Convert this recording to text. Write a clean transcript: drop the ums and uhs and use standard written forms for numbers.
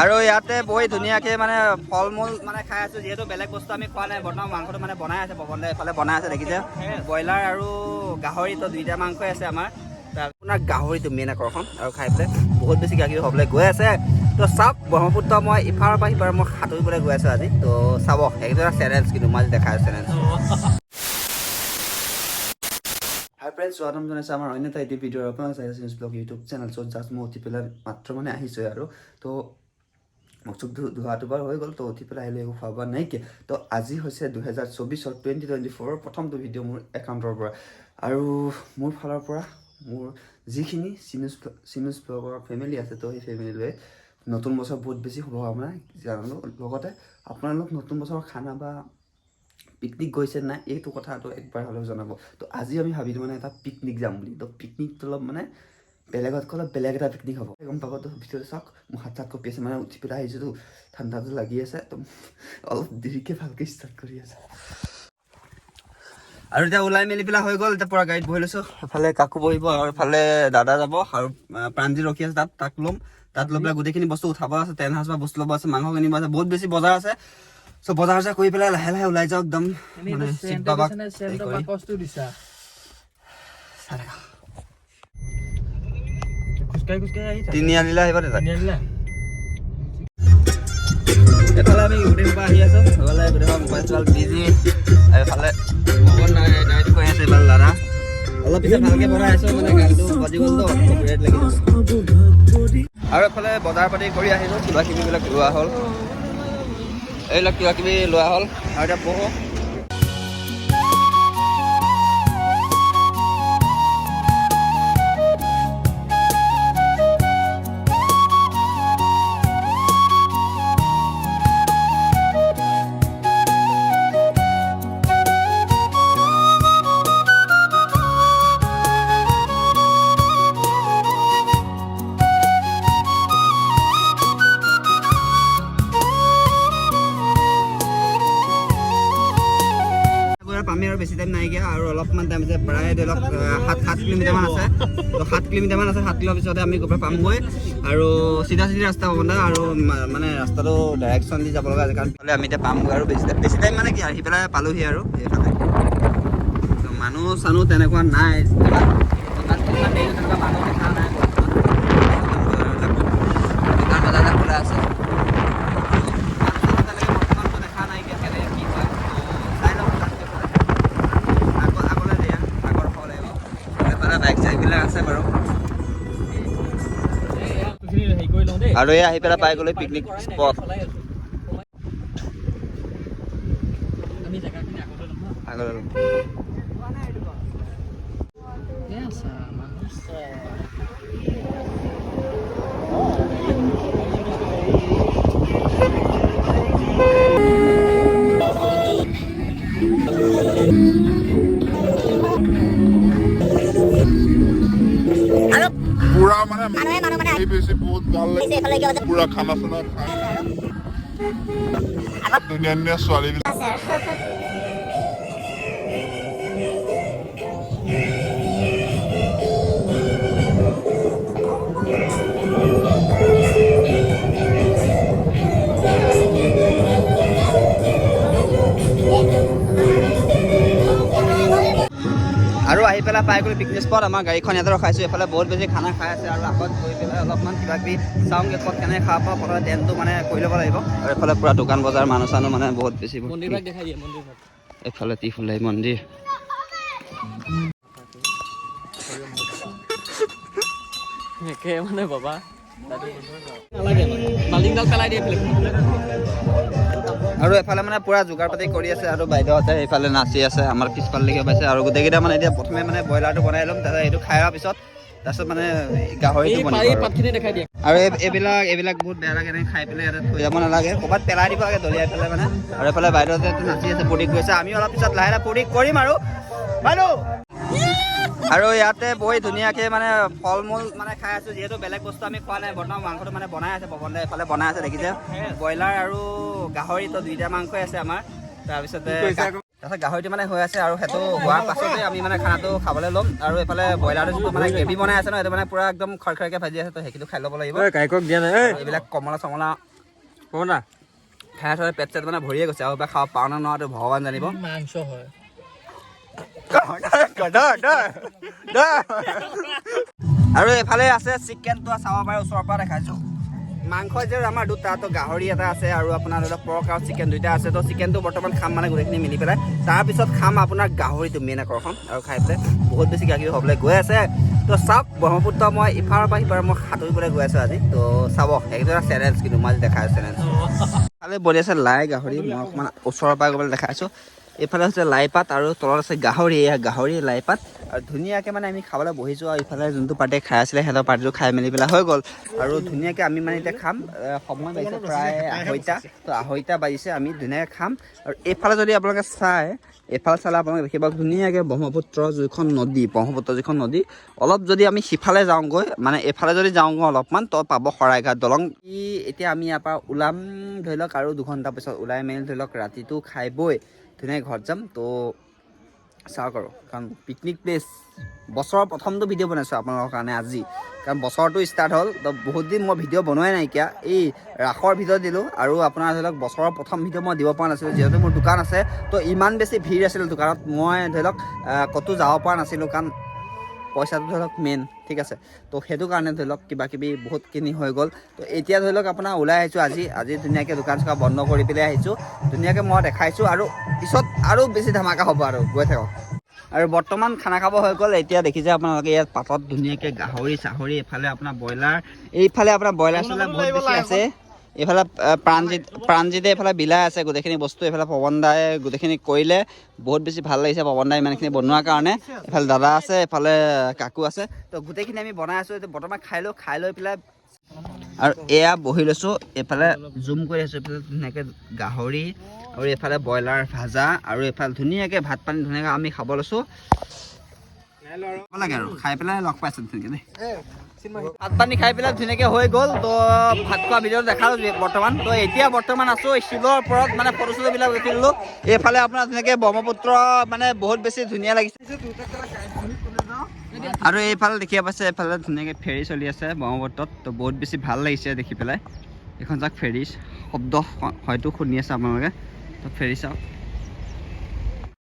আৰু ইয়াতে বহি ধুনীয়াকৈ মানে ফল মূল মানে খাই আছোঁ যিহেতু বেলেগ বস্তু আমি খোৱা নাই বৰ্তমান মাংসটো মানে বনাই আছে পৱন দাই এফালে বনাই আছে দেখিছে ব্ৰইলাৰ আৰু গাহৰি তো দুইটা মাংসই আছে আমাৰ আপোনাৰ গাহৰিটো মেইন আকৰ্ষণ আৰু খাই পেলাই বহুত বেছি গাখীৰ হ'বলৈ গৈ আছে তো চাওক ব্ৰহ্মপুত্ৰ মই ইফালৰ পৰা সিপাৰ মই সাঁতুৰিবলৈ গৈ আছোঁ আজি তো চাব সেইটো এটা চেলেঞ্জ কিন্তু মই আজি দেখাই আছোঁ চেলেঞ্জ হাই ফ্ৰেণ্ডছ স্বাগতম জনাইছোঁ আমাৰ অন্য এটা ইউটিউব ভিডিঅ'ৰ আপোনাৰ চাই আছে ব্লগ ইউটিউব চেনেল য'ত জাষ্ট মই উঠি পেলাই মাত্ৰ মানে আহিছোঁ আৰু তো মোক চুক ধোৱাটো বাৰু হৈ গ'ল তো উঠি পেলাই আহিলে একো খোৱা বোৱা নাইকিয়া তো আজি হৈছে 2024 প্ৰথমটো ভিডিঅ' মোৰ একাউণ্টৰ পৰা আৰু মোৰ ফালৰ পৰা মোৰ যিখিনি চিনুজ ব্লগৰ ফেমিলি আছে তো সেই ফেমিলিলৈ নতুন বছৰ বহুত বেছি শুভকামনা জানো লগতে আপোনালোক নতুন বছৰৰ খানা বা পিকনিক গৈছে নাই এইটো কথাটো একবাৰ হ'লেও জনাব তো আজি আমি ভাবিলোঁ মানে এটা পিকনিক যাম বুলি তো পিকনিকটো অলপ মানে বেলেগতকৈ অলপ বেলেগ এটা পিকনিক হ'ব গম পাব তো ভিতৰত চাওক মোৰ হাত চাত কঁপি আছে মানে উঠি পেলাই আহিছোঁ ঠাণ্ডাটো লাগি আছে তো অলপ দেৰিকৈ ভালকৈ ষ্টাৰ্ট কৰি আছে আৰু এতিয়া ওলাই মেলি পেলাই হৈ গ'ল এতিয়া পৰা গাড়ীত বহি লৈছোঁ এফালে কাকো বহিব আৰু এফালে দাদা যাব আৰু প্ৰাণজি ৰখি আছে তাক ল'ম তাত লৈ পেলাই গোটেইখিনি বস্তু উঠাব আছে টেণ্ট হাউচ বা বস্তু ল'ব আছে মাংস কিনিব আছে বহুত বেছি বজাৰ আছে চ' বজাৰ চজাৰ কৰি পেলাই লাহে লাহে ওলাই যাওঁ একদম মানে শিৱ বাবাক তিনিআলিলৈ আহিব দাদা এফালে আমি গোটেই পৰা আহি আছোঁ সেইফালে গোটেই মোবাইল চোবাইল বিজি এইফালে ডাইৰেক্ট কৈ আছে এইফালে দাদা অলপ পিছত ভালকৈ বনাই আছোঁ মানে গানটো বাজি গ'লতো কপিৰাইট লাগি গৈছে আৰু এফালে বজাৰ পাতি কৰি আহিলোঁ কিবা কিবিবিলাক লোৱা হ'ল এইবিলাক কিবা কিবি লোৱা হ'ল আৰু এতিয়া বহোঁ আমি আৰু বেছি টাইম নাইকিয়া আৰু অলপমান টাইম আছে প্ৰায় ধৰি লওক 7 কিলোমিটাৰমান আছে তো 7 কিলোমিটাৰমান আছে 7 কিলোমিটাৰ পিছতে আমি গৈ পেলাই পামগৈ আৰু চিধা ৰাস্তা হ'ব না আৰু মানে ৰাস্তাটো ডাইৰেকশ্যন দি যাব লগা আছে কাৰণ আমি এতিয়া পামগৈ আৰু বেছি টাইম মানে কি আহি পেলাই পালোহি আৰু সেইফালে মানুহ চানুহ তেনেকুৱা নাই মানুহ দেখা নাই দোকান বজাৰ খোলা আছে আছে বাৰু আৰু এই আহি পেলাই পাই গ'লে পিকনিক স্পট পুৰা মানে বেছি বহুত ভাল লাগে পুৰা খানা চানা খাই ধুনীয়া ধুনীয়া ছোৱালীবিলাক আৰু আহি পেলাই পাই গ'লো পিকনিক স্পট আমাৰ গাড়ীখন ইয়াতে ৰখাইছোঁ এইফালে বহুত বেছি খানা খাই আছে আৰু আগত গৈ পেলাই অলপমান কিবা কিবি চাওঁগৈ ক'ত কেনেকৈ খাব পাওঁ প্ৰথমে টেণ্টটো মানে কৰি ল'ব লাগিব আৰু এইফালে পূৰা দোকান বজাৰ মানুহ চানুহ মানে বহুত বেছি এইফালে ত্ৰিফুলাই মন্দিৰ মানে বাবা আৰু এফালে মানে পুৰা যোগাৰ পাতি কৰি আছে আৰু বাইদেউহঁতে এইফালে নাচি আছে আমাৰ পিছফালেকে পাইছে আৰু গোটেইকেইটা মানে এতিয়া প্ৰথমে মানে ব্ৰইলাৰটো বনাই ল'ম তাৰপিছত এইটো খাই হোৱাৰ পিছত তাৰপিছত মানে গাহৰিটো বনাব আৰু এইবিলাক বহুত বেয়া লাগে খাই পেলাই ইয়াতে থৈ যাব নালাগে ক'ৰবাত পেলাই দিব লাগে দলিয়াই পেলাই মানে আৰু এইফালে বাইদেউহঁতে নাচি আছে ফূৰ্তি কৰিছে আমি অলপ পিছত লাহে লাহে ফূৰ্তি কৰিম আৰু বাইদেউ আৰু ইয়াতে বহি ধুনীয়াকৈ মানে ফল মূল মানে খাই আছোঁ যিহেতু বেলেগ বস্তু আমি খোৱা নাই বৰ্তমান মাংসটো মানে বনাই আছে পৱন দাই এফালে বনাই আছে দেখিছে ব্ৰইলাৰ আৰু গাহৰি তো দুইটা মাংসই আছে আমাৰ তাৰপিছতে তাৰপিছত গাহৰিটো মানে হৈ আছে আৰু সেইটো হোৱাৰ পাছতে আমি মানে খানাটো খাবলৈ ল'ম আৰু এইফালে ব্ৰইলাৰটো যিটো মানে গ্ৰেভি বনাই আছে ন সেইটো মানে পুৰা একদম খৰখৰকৈ ভাজি আছে তো সেইখিনি খাই ল'ব লাগিব এইবিলাক কমলা চমলা পৱনা খাই থ'লে পেট চেট মানে ভৰিয়ে গৈছে আৰু এবাৰ খাব পাওঁ নে নোৱাৰো ভগৱান জানিব মাংস হয় আৰু এইফালে আছে চিকেনটো চাব পাৰে ওচৰৰ পৰা দেখাইছোঁ মাংস যে আমাৰ দুটা তো গাহৰি এটা আছে আৰু আপোনাৰ ধৰি লওক পৰ্ক আৰু চিকেন দুইটা আছে তো চিকেনটো বৰ্তমান খাম মানে গোটেইখিনি মিলি পেলাই তাৰপিছত খাম আপোনাৰ গাহৰিটো মেইন আকৰ্ষণ আৰু খাই পেলাই বহুত বেছি গাখীৰ হ'বলৈ গৈ আছে তো চাওক ব্ৰহ্মপুত্ৰ মই ইফালৰ পৰা সিপাৰে মই সাঁতুৰিবলৈ গৈ আছোঁ আজি তো চাব সেইটো এটা চেলেঞ্জ কিন্তু মই আজি দেখাইছোঁ চেলেঞ্জ ফালে বলি আছে লাই গাহৰি মই অকণমান ওচৰৰ পৰা গৈ পেলাই দেখাইছোঁ এইফালে হৈছে লাই পাত আৰু তলত আছে গাহৰি এয়া গাহৰি লাই পাত আৰু ধুনীয়াকৈ মানে আমি খাবলৈ বহিছোঁ আৰু ইফালে যোনটো পাৰ্টিয়ে খাই আছিলে সিহঁতৰ পাৰ্টিটো খাই মেলি পেলাই হৈ গ'ল আৰু ধুনীয়াকৈ আমি মানে এতিয়া খাম সময় বাজিছে প্ৰায় 2:30 তো 2:30 বাজিছে আমি ধুনীয়াকৈ খাম আৰু এইফালে যদি আপোনালোকে চায় এইফালে চালে আপোনালোকে দেখিব ধুনীয়াকৈ ব্ৰহ্মপুত্ৰ যিখন নদী অলপ যদি আমি সিফালে যাওঁগৈ মানে এইফালে যদি যাওঁগৈ অলপমান তো পাব শৰাইঘাট দলং এতিয়া আমি ইয়াৰ পৰা ওলাম ধৰি লওক আৰু 2 ঘণ্টা পিছত ওলাই মেলি ধৰি লওক ৰাতিটো খাই বৈ ধুনীয়াকৈ ঘৰত যাম তো চাওক আৰু কাৰণ পিকনিক প্লেচ বছৰৰ প্ৰথমটো ভিডিঅ' বনাইছোঁ আপোনালোকৰ কাৰণে আজি কাৰণ বছৰটো ষ্টাৰ্ট হ'ল তো বহুত দিন মই ভিডিঅ' বনোৱাই নাইকিয়া এই ৰাসৰ ভিডিঅ' দিলোঁ আৰু আপোনাৰ ধৰি লওক বছৰৰ প্ৰথম ভিডিঅ' মই দিব পৰা নাছিলোঁ যিহেতু মোৰ দোকান আছে তো ইমান বেছি ভিৰ আছিল দোকানত মই ধৰি লওক ক'তো যাব পৰা নাছিলোঁ কাৰণ পইচাটো ধৰি লওক মেইন ঠিক আছে তো সেইটো কাৰণে ধৰি লওক কিবাকিবি বহুতখিনি হৈ গ'ল তো এতিয়া ধৰি লওক আপোনাৰ ওলাই আহিছোঁ আজি ধুনীয়াকৈ দোকান চোকা বন্ধ কৰি পেলাই আহিছোঁ ধুনীয়াকৈ মই দেখাইছোঁ আৰু পিছত আৰু বেছি ধামাকা হ'ব আৰু গৈ থাকক আৰু বৰ্তমান খানা খাব হৈ গ'ল এতিয়া দেখিছে আপোনালোকে ইয়াত পাতত ধুনীয়াকৈ গাহৰি চাহৰি এইফালে আপোনাৰ ব্ৰইলাৰ চইলাৰ বহুত বেছি আছে এইফালে প্ৰাণজিতে এইফালে বিলাই আছে গোটেইখিনি বস্তু এইফালে পৱন দাই গোটেইখিনি কৰিলে বহুত বেছি ভাল লাগিছে পৱন দাই ইমানখিনি বনোৱাৰ কাৰণে এইফালে দাদা আছে এইফালে কাকু আছে তো গোটেইখিনি আমি বনাই আছোঁ এতিয়া বৰ্তমান খাই লৈ পেলাই আৰু এয়া বহি লৈছোঁ এইফালে জুম কৰি আছোঁ এইফালে ধুনীয়াকৈ গাহৰি আৰু এইফালে ব্ৰইলাৰ ভাজা আৰু এইফালে ধুনীয়াকৈ ভাত পানী ধুনীয়াকৈ আমি খাব লৈছোঁ লাগে আৰু খাই পেলাই লগ পাইছোঁ ধুনীয়াকৈ দেই ভাত পানী খাই পেলাই ধুনীয়াকৈ হৈ গ'ল তো ভাত খোৱা ভিডিঅ' দেখালোঁ বৰ্তমান তো এতিয়া বৰ্তমান আছোঁ শিলৰ ওপৰত মানে ফটো চটোবিলাক উঠি দিলোঁ এইফালে আপোনাৰ ধুনীয়াকৈ ব্ৰহ্মপুত্ৰ মানে বহুত বেছি ধুনীয়া লাগিছে আৰু এইফালে দেখিব পাইছে এইফালে ধুনীয়াকৈ ফেৰী চলি আছে ব্ৰহ্মপুত্ৰত তো বহুত বেছি ভাল লাগিছে দেখি পেলাই এইখন চাওক ফেৰী শব্দ হয়তো শুনি আছে আপোনালোকে তো ফেৰী চাওক